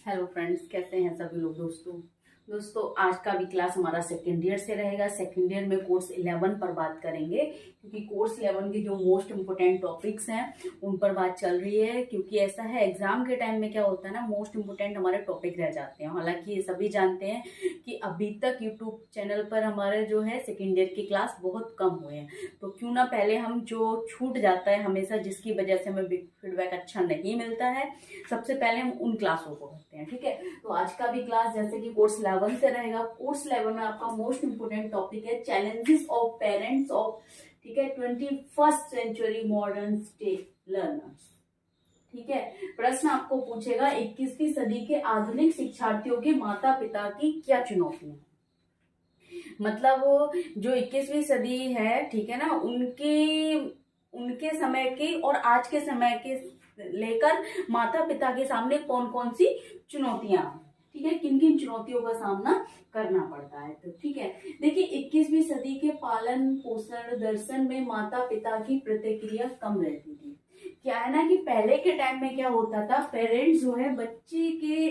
Hello friends, कैसे हैं सभी लोग। दोस्तों आज का भी क्लास हमारा सेकेंड ईयर से रहेगा। सेकेंड ईयर में कोर्स 11 पर बात करेंगे, क्योंकि कोर्स 11 के जो मोस्ट इम्पोर्टेंट टॉपिक्स हैं उन पर बात चल रही है। क्योंकि ऐसा है, एग्जाम के टाइम में क्या होता है ना, मोस्ट इम्पोर्टेंट हमारे टॉपिक रह जाते हैं। हालांकि ये सभी जानते हैं कि अभी तक यूट्यूब चैनल पर हमारे जो है सेकेंड ईयर की क्लास बहुत कम हुए हैं, तो क्यों ना पहले हम जो छूट जाता है हमेशा, जिसकी वजह से हमें फीडबैक अच्छा नहीं मिलता है, सबसे पहले हम उन क्लासों को करते हैं। ठीक है, तो आज का भी क्लास जैसे कि कोर्स 11 से रहेगा। कोर्स 11 में आपका मोस्ट इंपोर्टेंट टॉपिक है चैलेंजेस ऑफ पेरेंट्स ऑफ, ठीक है, 21st century modern state learners. ठीक है, प्रश्न आपको पूछेगा 21वीं सदी के आधुनिक शिक्षार्थियों के माता पिता की क्या चुनौतियां। मतलब वो जो 21वीं सदी है, ठीक है ना, उनके समय की और आज के समय के लेकर माता पिता के सामने कौन कौन सी चुनौतियां, ठीक है, किन किन चुनौतियों का सामना करना पड़ता है। तो ठीक है, देखिए 21वीं सदी के पालन पोषण दर्शन में माता पिता की प्रतिक्रिया कम रहती थी। क्या है ना कि पहले के टाइम में क्या होता था, पेरेंट्स जो है बच्चे के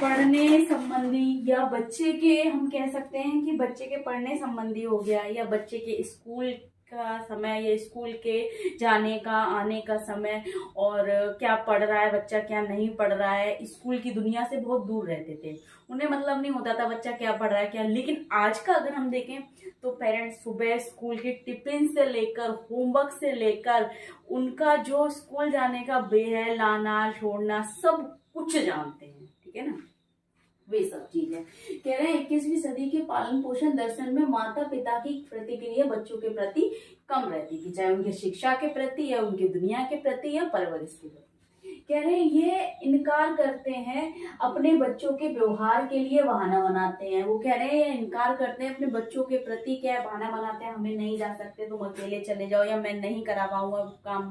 पढ़ने संबंधी या बच्चे के, हम कह सकते हैं कि बच्चे के पढ़ने संबंधी हो गया, या बच्चे के स्कूल का समय या स्कूल के जाने का आने का समय, और क्या पढ़ रहा है बच्चा क्या नहीं पढ़ रहा है, स्कूल की दुनिया से बहुत दूर रहते थे। उन्हें मतलब नहीं होता था बच्चा क्या पढ़ रहा है क्या। लेकिन आज का अगर हम देखें तो पेरेंट्स सुबह स्कूल की टिफिन से लेकर होमवर्क से लेकर उनका जो स्कूल जाने का वे है, लाना छोड़ना, सब कुछ जानते हैं। ठीक है ना, वे सब चीजें कह रहे हैं 21वीं सदी के पालन पोषण दर्शन में माता पिता की प्रतिक्रिया बच्चों के प्रति कम रहती थी, चाहे उनके शिक्षा के प्रति या उनके दुनिया के प्रति या परवरिश के प्रति। कह रहे हैं ये इनकार करते हैं, अपने बच्चों के व्यवहार के लिए बहाना बनाते हैं। वो कह रहे हैं ये इनकार करते हैं अपने बच्चों के प्रति, क्या बहाना बनाते हैं, हमें नहीं जा सकते, तुम अकेले चले जाओ, या मैं नहीं करा पाऊंगा काम,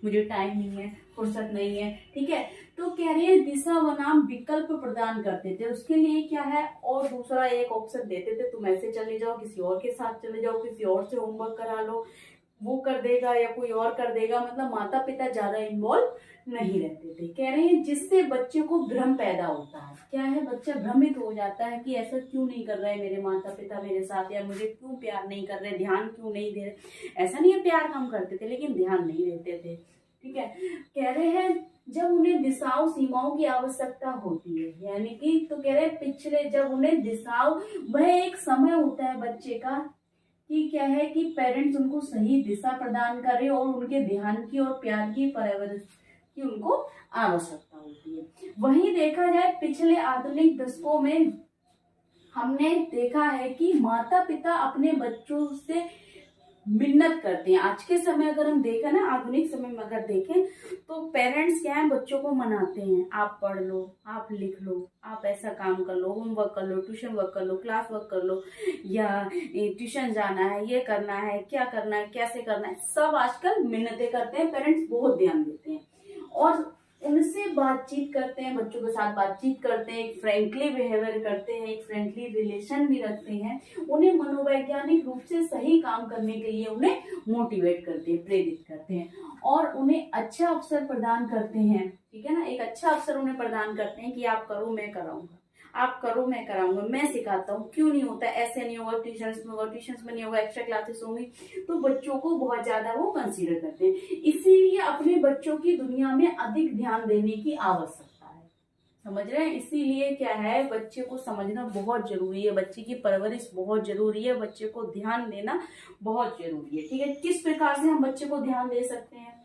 मुझे टाइम नहीं है, फुर्सत नहीं है। ठीक है, तो कह रहे हैं दिशा बनाम विकल्प प्रदान करते थे। उसके लिए क्या है, और दूसरा एक ऑप्शन देते थे, तुम ऐसे चले जाओ, किसी और के साथ चले जाओ, किसी और से होमवर्क करा लो, वो कर देगा या कोई और कर देगा। मतलब माता पिता ज्यादा इन्वॉल्व नहीं रहते थे। कह रहे हैं जिससे बच्चे को भ्रम पैदा होता है। क्या है, बच्चा भ्रमित हो जाता है कि ऐसा क्यों नहीं कर रहे मेरे माता पिता मेरे साथ, या मुझे क्यों प्यार नहीं कर रहे, ध्यान क्यों नहीं दे रहे। ऐसा नहीं है, प्यार कम करते थे लेकिन ध्यान नहीं देते थे। ठीक है, कह रहे हैं जब उन्हें दिशाओं सीमाओं की आवश्यकता होती है, यानी कि, तो कह रहे हैं पिछले, जब उन्हें दिशाओं, वह एक समय होता है बच्चे का कि क्या है कि पेरेंट्स उनको सही दिशा प्रदान करें और उनके ध्यान की और प्यार की परवरिश की उनको आवश्यकता होती है। वहीं देखा जाए पिछले आधुनिक दशकों में हमने देखा है कि माता पिता अपने बच्चों से मिन्नत करते हैं। आज के समय अगर हम देखें ना, आधुनिक समय में अगर देखें तो पेरेंट्स क्या है, बच्चों को मनाते हैं, आप पढ़ लो, आप लिख लो, आप ऐसा काम कर लो, होमवर्क कर लो, ट्यूशन वर्क कर लो, क्लास वर्क कर लो, या ट्यूशन जाना है, ये करना है, क्या करना है, कैसे करना है, सब आजकल मिन्नतें करते हैं। पेरेंट्स बहुत ध्यान देते हैं और उनसे बातचीत करते हैं, बच्चों के साथ बातचीत करते हैं, एक फ्रेंकली बिहेवियर करते हैं, एक फ्रेंकली रिलेशन भी रखते हैं। उन्हें मनोवैज्ञानिक रूप से सही काम करने के लिए उन्हें मोटिवेट करते हैं, प्रेरित करते हैं, और उन्हें अच्छा अवसर प्रदान करते हैं। ठीक है ना, एक अच्छा अवसर उन्हें प्रदान करते हैं कि आप करो मैं कराऊंगा, आप करो मैं कराऊंगा, मैं सिखाता हूँ, क्यों नहीं होता, ऐसे नहीं होगा, ट्यूशंस में होगा, ट्यूशंस में नहीं होगा, एक्स्ट्रा क्लासेस होंगी। तो बच्चों को बहुत ज्यादा वो कंसीडर करते हैं। इसीलिए अपने बच्चों की दुनिया में अधिक ध्यान देने की आवश्यकता है। समझ रहे हैं, इसीलिए क्या है, बच्चे को समझना बहुत जरूरी है, बच्चे की परवरिश बहुत जरूरी है, बच्चे को ध्यान देना बहुत जरूरी है। ठीक है, किस प्रकार से हम बच्चे को ध्यान दे सकते हैं,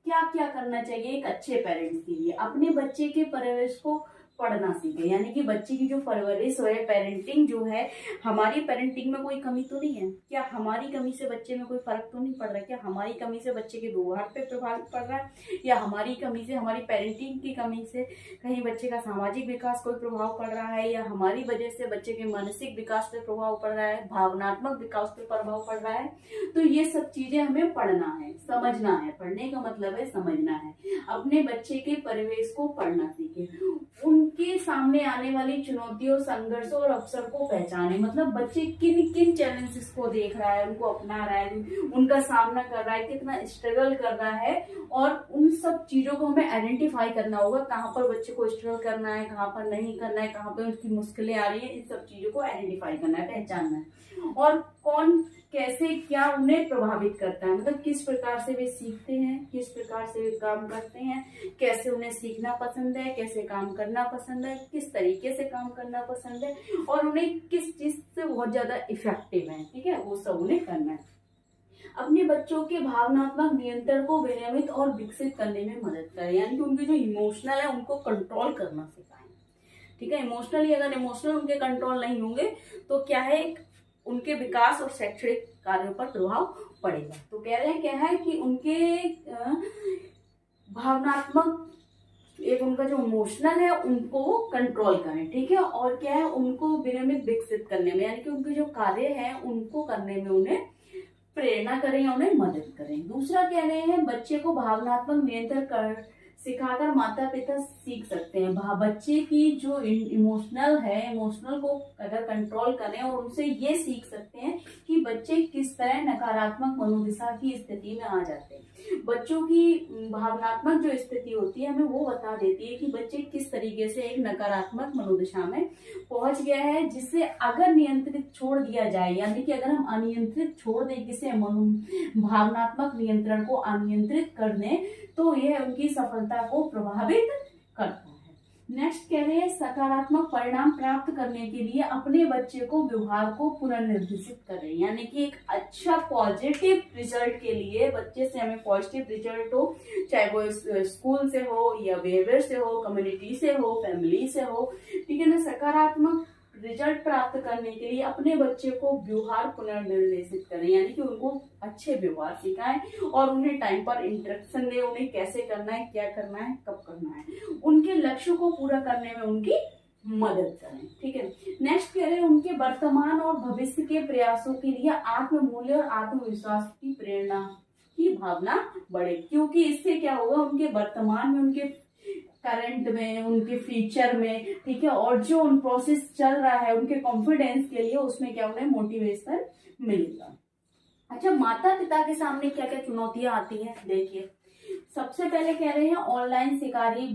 क्या क्या करना चाहिए एक अच्छे पेरेंट्स के लिए। अपने बच्चे के परवरिश को पढ़ना सीखे, यानी कि बच्चे की जो परवरिश है, पेरेंटिंग जो है, हमारी पेरेंटिंग में कोई कमी तो नहीं है क्या, हमारी कमी से बच्चे में कोई फर्क तो नहीं पड़ रहा है क्या, हमारी कमी से बच्चे के व्यवहार पे प्रभाव पड़ रहा है, या हमारी कमी से, हमारी पेरेंटिंग की कमी से कहीं बच्चे का सामाजिक विकास कोई प्रभाव पड़ रहा है, या हमारी वजह से बच्चे के मानसिक विकास पे प्रभाव पड़ रहा है, भावनात्मक विकास पे प्रभाव पड़ रहा है। तो ये सब चीजें हमें पढ़ना है, समझना है। पढ़ने का मतलब है समझना है। अपने बच्चे के परिवेश को पढ़ना सीखे, उन उनके सामने आने वाली चुनौतियों, संघर्षों और अवसर को पहचाने। मतलब बच्चे किन किन चैलेंजेस को देख रहा है, उनको अपना रहा है, उनका सामना कर रहा है, कितना स्ट्रगल कर रहा है, और उन सब चीजों को हमें आइडेंटिफाई करना होगा। कहाँ पर बच्चे को स्ट्रगल करना है, कहाँ पर नहीं करना है, कहाँ पर उसकी मुश्किलें आ रही है, इन सब चीजों को आइडेंटिफाई करना है, पहचानना है। और कौन कैसे क्या उन्हें प्रभावित करता है, मतलब किस प्रकार से वे सीखते हैं, किस प्रकार से वे काम करते हैं, कैसे उन्हें सीखना पसंद है, कैसे काम करना पसंद है, किस तरीके से काम करना पसंद है, और उन्हें किस चीज से बहुत ज्यादा इफेक्टिव है, ठीक है, वो सब उन्हें करना है। अपने बच्चों के भावनात्मक नियंत्रण को विनियमित और विकसित करने में मदद करें, यानी कि उनके जो इमोशनल है उनको कंट्रोल करना सिखाएं, ठीक है। इमोशनली अगर इमोशनल उनके कंट्रोल नहीं होंगे तो क्या है, उनके विकास और शैक्षणिक कार्यों पर प्रभाव पड़ेगा। तो कह रहे हैं क्या है कि उनके भावनात्मक, एक उनका जो इमोशनल है उनको कंट्रोल करें, ठीक है, और क्या है, उनको विनियमित विकसित करने में, यानी कि उनके जो कार्य हैं उनको करने में उन्हें प्रेरणा करें या उन्हें मदद करें। दूसरा कह रहे हैं बच्चे को भावनात्मक नियंत्रण कर सिखाकर माता पिता सीख सकते हैं। बच्चे की जो इमोशनल है, इमोशनल को अगर कंट्रोल करें और उनसे ये सीख सकते हैं कि बच्चे किस तरह नकारात्मक मनोदशा की स्थिति में आ जाते हैं। बच्चों की भावनात्मक जो स्थिति होती है हमें वो बता देती है कि बच्चे किस तरीके से एक नकारात्मक मनोदशा में पहुंच गया है, जिससे अगर नियंत्रित छोड़ दिया जाए, यानी कि अगर हम अनियंत्रित छोड़ दें किसी भावनात्मक नियंत्रण को अनियंत्रित कर दें तो यह उनकी सफलता को प्रभावित करता है। नेक्स्ट कह रहे हैं सकारात्मक परिणाम प्राप्त करने के लिए अपने बच्चे को व्यवहार को पुनर्निर्देशित करें, यानी कि एक अच्छा पॉजिटिव रिजल्ट के लिए बच्चे से हमें पॉजिटिव रिजल्ट हो, चाहे वो स्कूल से हो या बिहेवियर से हो, कम्युनिटी से हो, फैमिली से हो, ठीक है ना। सकारात्मक रिजल्ट प्राप्त करने के लिए अपने बच्चे को व्यवहार पुनर्निर्देशित करें, यानी कि उनको अच्छे व्यवहार सिखाएं और उन्हें टाइम पर इंस्ट्रक्शन दें, उन्हें कैसे करना है, क्या करना है, कब करना है, उनके लक्ष्य को पूरा करने में उनकी मदद करें, ठीक है। नेक्स्ट कह रहे हैं उनके वर्तमान और भविष्य के प्रयासों के लिए आत्ममूल्य और आत्मविश्वास की प्रेरणा की भावना बढ़े, क्योंकि इससे क्या होगा, उनके वर्तमान में, उनके करंट में, उनके फ्यूचर में, ठीक है, और जो उन प्रोसेस चल रहा है उनके कॉन्फिडेंस के लिए, उसमें क्या उन्हें मोटिवेशन मिलेगा। अच्छा, माता पिता के सामने क्या क्या चुनौतियां आती हैं, देखिए। सबसे पहले कह रहे हैं ऑनलाइन शिकारी,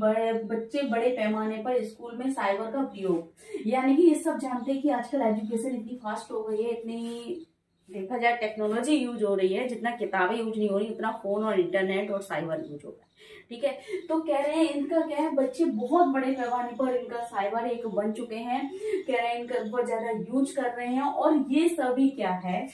बच्चे बड़े पैमाने पर स्कूल में साइबर का प्रयोग, यानी कि ये सब जानते हैं कि आजकल एजुकेशन इतनी फास्ट हो गई है, इतनी देखा जाए टेक्नोलॉजी यूज हो रही है, जितना किताबें यूज नहीं हो रही उतना फोन और इंटरनेट और साइबर यूज हो रहा है, ठीक है। तो कह रहे हैं इनका क्या है, बच्चे बहुत बड़े पैमाने पर इनका साइबर एक बन चुके हैं, कह रहे हैं इनका बहुत ज्यादा यूज कर रहे हैं, और ये सभी क्या है,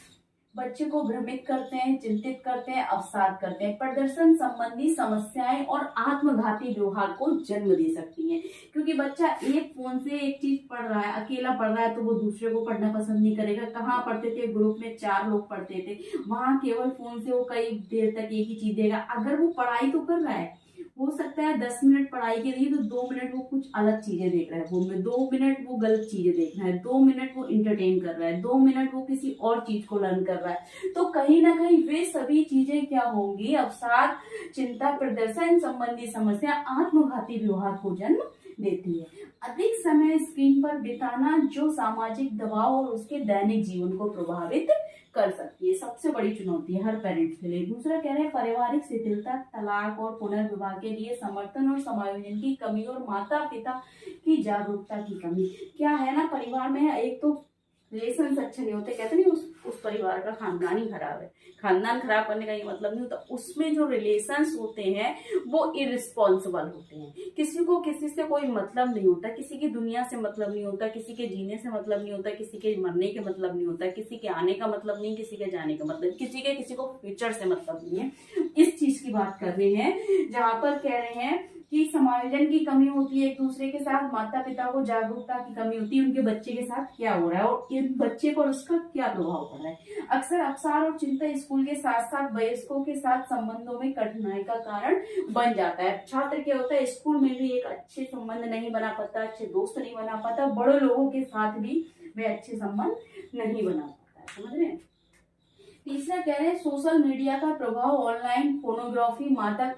बच्चे को भ्रमित करते हैं, चिंतित करते हैं, अवसाद करते हैं, प्रदर्शन संबंधी समस्याएं और आत्मघाती व्यवहार को जन्म दे सकती हैं, क्योंकि बच्चा एक फोन से एक चीज पढ़ रहा है, अकेला पढ़ रहा है, तो वो दूसरे को पढ़ना पसंद नहीं करेगा। कहाँ पढ़ते थे, ग्रुप में 4 लोग पढ़ते थे, वहां केवल फोन से वो कई देर तक एक ही चीज देगा। अगर वो पढ़ाई तो कर रहा है, हो सकता है 10 मिनट पढ़ाई के लिए, तो 2 मिनट वो कुछ अलग चीजें देख रहा है फोन में, 2 मिनट वो गलत चीजें देख रहा है, 2 मिनट वो इंटरटेन कर रहा है, 2 मिनट वो किसी और चीज को लर्न कर रहा है। तो कहीं ना कहीं वे सभी चीजें क्या होंगी, अवसाद, चिंता, प्रदर्शन संबंधी समस्या, आत्मघाती व्यवहार को जन्म देती है। अधिक समय स्क्रीन पर बिताना जो सामाजिक दबाव और उसके दैनिक जीवन को प्रभावित कर सकती है, सबसे बड़ी चुनौती है हर पेरेंट्स के लिए। दूसरा कह रहे हैं पारिवारिक शिथिलता, तलाक और पुनर्विवाह के लिए समर्थन और समायोजन की कमी और माता पिता की जागरूकता की कमी। क्या है ना, परिवार में एक तो रिलेशन अच्छे नहीं होते, कहते नहीं उस परिवार का खानदान ही खराब है। खानदान खराब करने का ये मतलब नहीं होता, उसमें जो रिलेशंस होते हैं वो इरिस्पॉन्सिबल होते हैं, किसी को किसी से कोई मतलब नहीं होता, किसी की दुनिया से मतलब नहीं होता, किसी के जीने से मतलब नहीं होता, किसी के मरने के मतलब नहीं होता, किसी के आने का मतलब नहीं, किसी के जाने का मतलब, किसी को फ्यूचर से मतलब नहीं है। इस चीज की बात कर रहे हैं, जहां पर कह रहे हैं कि समायोजन की कमी होती है एक दूसरे के साथ, माता पिता को जागरूकता की कमी होती है, उनके बच्चे के साथ क्या हो रहा है और इन बच्चे पर उसका क्या प्रभाव पड़ रहा है। अक्सर अवसाद और चिंता स्कूल के साथ साथ वयस्कों के साथ संबंधों में कठिनाई का कारण बन जाता है। छात्र क्या होता है, स्कूल में भी एक अच्छे संबंध नहीं बना पाता, अच्छे दोस्त नहीं बना पाता, बड़े लोगों के साथ भी वे अच्छे संबंध नहीं बना पाता है, समझ रहे हैं। तीसरा कह रहे हैं सोशल मीडिया का प्रभाव, ऑनलाइन पोर्नोग्राफी, मादक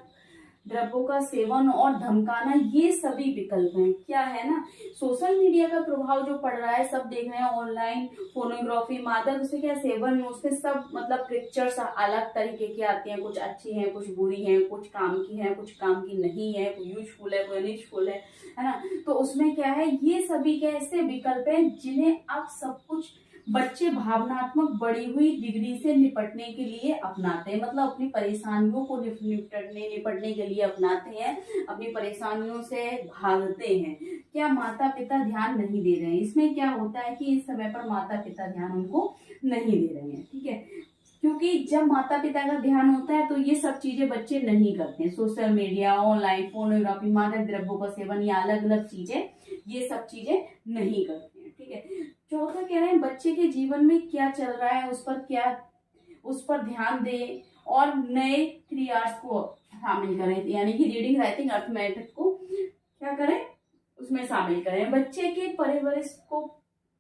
द्रव्यों का सेवन और धमकाना, ये सभी विकल्प हैं। क्या है ना, सोशल मीडिया का प्रभाव जो पड़ रहा है, सब देख रहे हैं ऑनलाइन, फोनोग्राफी, मादक उससे क्या सेवन, उसमें सब मतलब पिक्चर्स अलग तरीके की आती हैं, कुछ अच्छी हैं, कुछ बुरी हैं, कुछ काम की हैं, कुछ काम की नहीं है, कोई यूजफुल है, कोई अनयूजफुल है ना। तो उसमें क्या है, ये सभी क्या ऐसे विकल्प हैं जिन्हें अब सब कुछ बच्चे भावनात्मक बढ़ी हुई डिग्री से निपटने के लिए अपनाते हैं, मतलब अपनी परेशानियों को निपटने के लिए अपनाते हैं, अपनी परेशानियों से भागते हैं। क्या माता पिता ध्यान नहीं दे रहे हैं, इसमें क्या होता है कि इस समय पर माता पिता ध्यान उनको नहीं दे रहे हैं, ठीक है, क्योंकि जब माता पिता का ध्यान होता है तो ये सब चीजें बच्चे नहीं करते हैं। सोशल मीडिया, ऑनलाइन, फोनोग्राफी, मादक द्रव्यों का सेवन, या अलग अलग चीजें, ये सब चीजें नहीं करते हैं, ठीक है। चौथा कह रहे हैं बच्चे के जीवन में क्या चल रहा है उस पर ध्यान दें और नए 3 Rs को शामिल करें, यानी कि रीडिंग, राइटिंग, अर्थमेटिक को क्या करें, उसमें शामिल करें। बच्चे के परिवेश को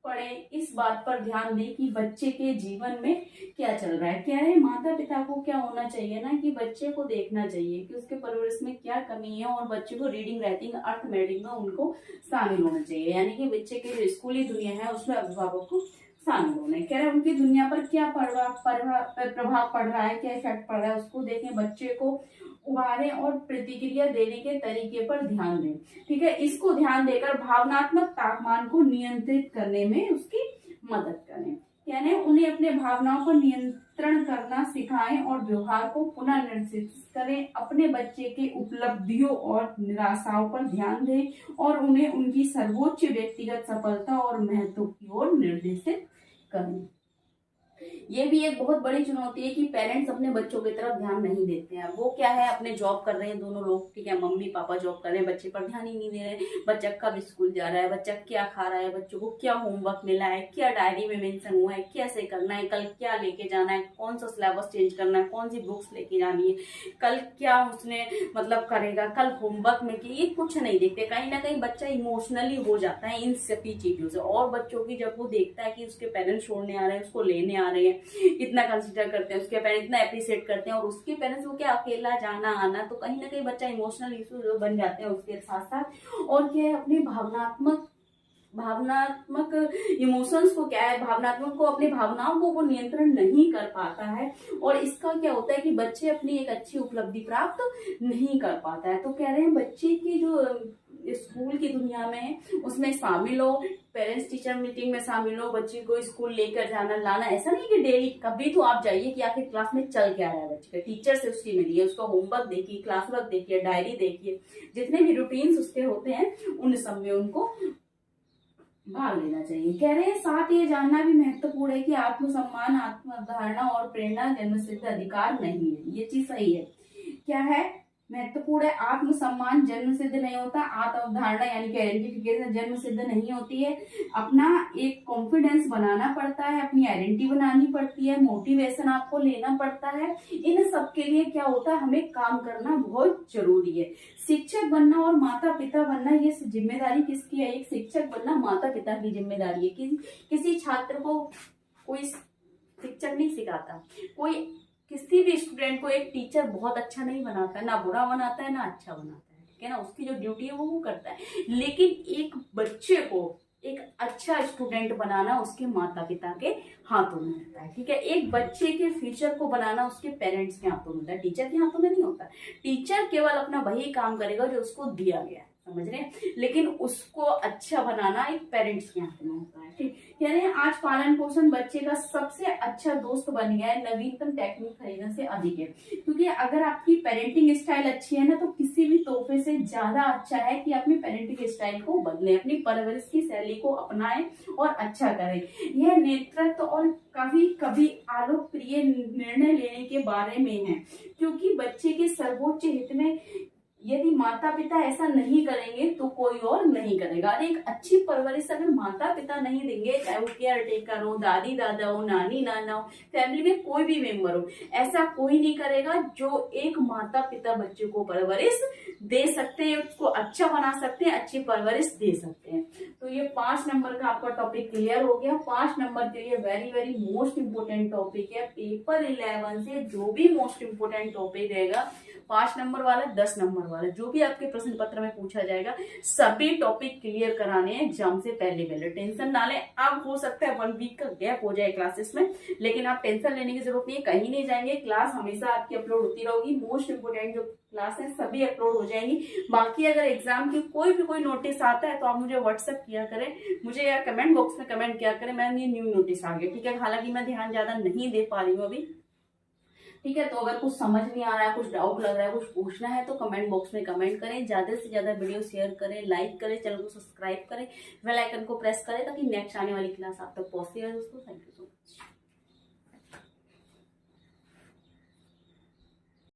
पढ़े, इस बात पर ध्यान दें कि बच्चे के जीवन में क्या चल रहा है। कह रहे हैं माता पिता को क्या होना चाहिए ना, कि बच्चे को देखना चाहिए कि उसके परवरिश में क्या कमी है, और बच्चे को रीडिंग, राइटिंग, अर्थमेटिक में उनको शामिल होना चाहिए, यानी कि बच्चे की जो स्कूली दुनिया है उसमें अभिभावक को शामिल होना है। कह रहे हैं उनकी दुनिया पर क्या प्रभाव पड़ रहा है, क्या इफेक्ट पड़ रहा है, उसको देखें, बच्चे को उभारें और प्रतिक्रिया देने के तरीके पर ध्यान दें, ठीक है। इसको ध्यान देकर भावनात्मक तापमान को नियंत्रित करने में उसकी मदद करें, यानी उन्हें अपने भावनाओं पर नियंत्रण करना सिखाएं और व्यवहार को पुनः निर्देशित करें। अपने बच्चे के उपलब्धियों और निराशाओं पर ध्यान दें और उन्हें उनकी सर्वोच्च व्यक्तिगत सफलता और महत्व की ओर निर्देशित करें। ये भी एक बहुत बड़ी चुनौती है कि पेरेंट्स अपने बच्चों की तरफ ध्यान नहीं देते हैं। वो क्या है, अपने जॉब कर रहे हैं दोनों लोग, ठीक है, मम्मी पापा जॉब कर रहे हैं, बच्चे पर ध्यान ही नहीं दे रहे हैं। बच्चा कब स्कूल जा रहा है, बच्चा क्या खा रहा है, बच्चों को क्या होमवर्क मिला है, क्या डायरी में मेंशन हुआ है, कैसे करना है, कल क्या लेके जाना है, कौन सा सिलेबस चेंज करना है, कौन सी बुक्स लेके जानी है, कल क्या उसने मतलब करेगा, कल होमवर्क में कि ये कुछ नहीं देखते। कहीं ना कहीं बच्चा इमोशनली हो जाता है इन सभी चीजों से। और बच्चों की जब वो देखता है कि उसके पेरेंट्स छोड़ने आ रहे हैं, उसको लेने आ रहे हैं, इतना कंसीडर करते हैं, उसके पेरेंट्स इतना अप्रिशिएट करते हैं, और उसके पेरेंट्स को क्या अकेला जाना आना, तो कहीं ना कहीं बच्चा इमोशनल इशू बन जाते हैं उसके साथ साथ। और क्या है, अपनी भावनात्मक इमोशंस को क्या है, भावनात्मक को, अपनी भावनाओं को वो नियंत्रण नहीं कर पाता है, और इसका क्या होता है कि बच्चे अपनी एक अच्छी उपलब्धि प्राप्त नहीं कर पाता है। तो कह रहे हैं बच्चे की जो स्कूल की दुनिया में है उसमें शामिल हो, पेरेंट्स टीचर मीटिंग में शामिल हो, बच्चे को स्कूल लेकर जाना लाना, ऐसा नहीं कि डेली, कभी तो आप जाइए कि आखिर क्लास में चल क्या रहा है बच्चे का, टीचर से उसकी मिलिए, उसका होमवर्क देखिए, क्लास वर्क देखिए, डायरी देखिए, जितने भी रूटीन्स उसके होते हैं उन सब में उनको भाग लेना चाहिए। कह रहे हैं साथ ये जानना भी महत्वपूर्ण है कि आत्मसम्मान, आत्मधारणा और प्रेरणा जन्मसिद्ध अधिकार नहीं है। ये चीज सही है, क्या है, महत्वपूर्ण है। आत्मसम्मान जन्म सिद्ध नहीं होता, आत्मधारणा यानी कि आइडेंटिफिकेशन जन्म सिद्ध नहीं होती है। अपना एक कॉन्फिडेंस बनाना पड़ता है, अपनी आइडेंटिटी बनानी पड़ती है, मोटिवेशन आपको लेना पड़ता है। इन सब के लिए क्या होता है, हमें काम करना बहुत जरूरी है। शिक्षक बनना और माता पिता बनना, ये जिम्मेदारी किसकी है, एक शिक्षक बनना माता पिता की जिम्मेदारी है। किसी छात्र को कोई शिक्षक नहीं सिखाता, कोई किसी भी स्टूडेंट को एक टीचर बहुत अच्छा नहीं बनाता है, ना बुरा बनाता है ना अच्छा बनाता है, ठीक है ना, उसकी जो ड्यूटी है वो करता है। लेकिन एक बच्चे को एक अच्छा स्टूडेंट बनाना उसके माता पिता के हाथों में होता है, ठीक है। एक बच्चे के फ्यूचर को बनाना उसके पेरेंट्स के हाथों में होता है, टीचर के हाथों में नहीं होता। टीचर केवल अपना वही काम करेगा जो उसको दिया गया है, समझ रहे हैं, लेकिन उसको अच्छा बनाना एक पेरेंट्स के हाथ में होता है, ठीक। यानी आज पालन पोषण बच्चे का सबसे अच्छा दोस्त बन गया है, नवीनतम टेक्निक खरीदने से अधिक है। क्योंकि अगर आपकी पेरेंटिंग स्टाइल अच्छी है ना, तो किसी भी तोहफे से ज्यादा अच्छा है कि अपनी पेरेंटिंग स्टाइल को बदलें, अपनी परवरिश की शैली को अपनाएं और अच्छा करें। यह नेतृत्व और कभी कभी आलोकप्रिय निर्णय लेने के बारे में है, क्योंकि बच्चे के सर्वोच्च हित में यदि माता पिता ऐसा नहीं करेंगे तो कोई और नहीं करेगा। और एक अच्छी परवरिश अगर माता पिता नहीं देंगे, चाहे वो केयर टेकर हो, दादी दादा हो, नानी नाना हो, फैमिली में कोई भी मेंबर हो, ऐसा कोई नहीं करेगा जो एक माता पिता बच्चे को परवरिश दे सकते हैं, उसको अच्छा बना सकते हैं, अच्छी परवरिश दे सकते हैं। तो ये 5 नंबर का आपका टॉपिक क्लियर हो गया। 5 नंबर के लिए very very most important topic है। पेपर 11 से जो भी मोस्ट इंपोर्टेंट टॉपिक रहेगा 5 नंबर वाला, 10 नंबर वाला, जो भी आपके प्रश्न पत्र में पूछा जाएगा सभी टॉपिक क्लियर कराने हैं एग्जाम से पहले। टेंशन ना लें। अब हो सकता है 1 वीक का गैप हो जाए क्लासेस में, लेकिन आप टेंशन लेने की जरूरत नहीं है, कहीं नहीं जाएंगे। क्लास हमेशा आपकी अपलोड होती रहेगी। मोस्ट इंपोर्टेंट जो क्लास है सभी अपलोड हो जाएंगी। बाकी अगर एग्जाम की कोई नोटिस आता है तो आप मुझे व्हाट्सएप किया करें, मुझे या कमेंट बॉक्स में कमेंट किया करें, मैम ये न्यू नोटिस आ गया, ठीक है। हालांकि मैं ध्यान ज्यादा नहीं दे पा रही हूँ अभी, ठीक है। तो अगर कुछ समझ नहीं आ रहा है, कुछ डाउट लग रहा है, कुछ पूछना है तो कमेंट बॉक्स में कमेंट करें। ज्यादा से ज्यादा वीडियो शेयर करें, लाइक करें, चैनल को सब्सक्राइब करें, बेल आइकन को प्रेस करें ताकि नेक्स्ट आने वाली क्लास आप तक पहुंचे। दोस्तों थैंक यू।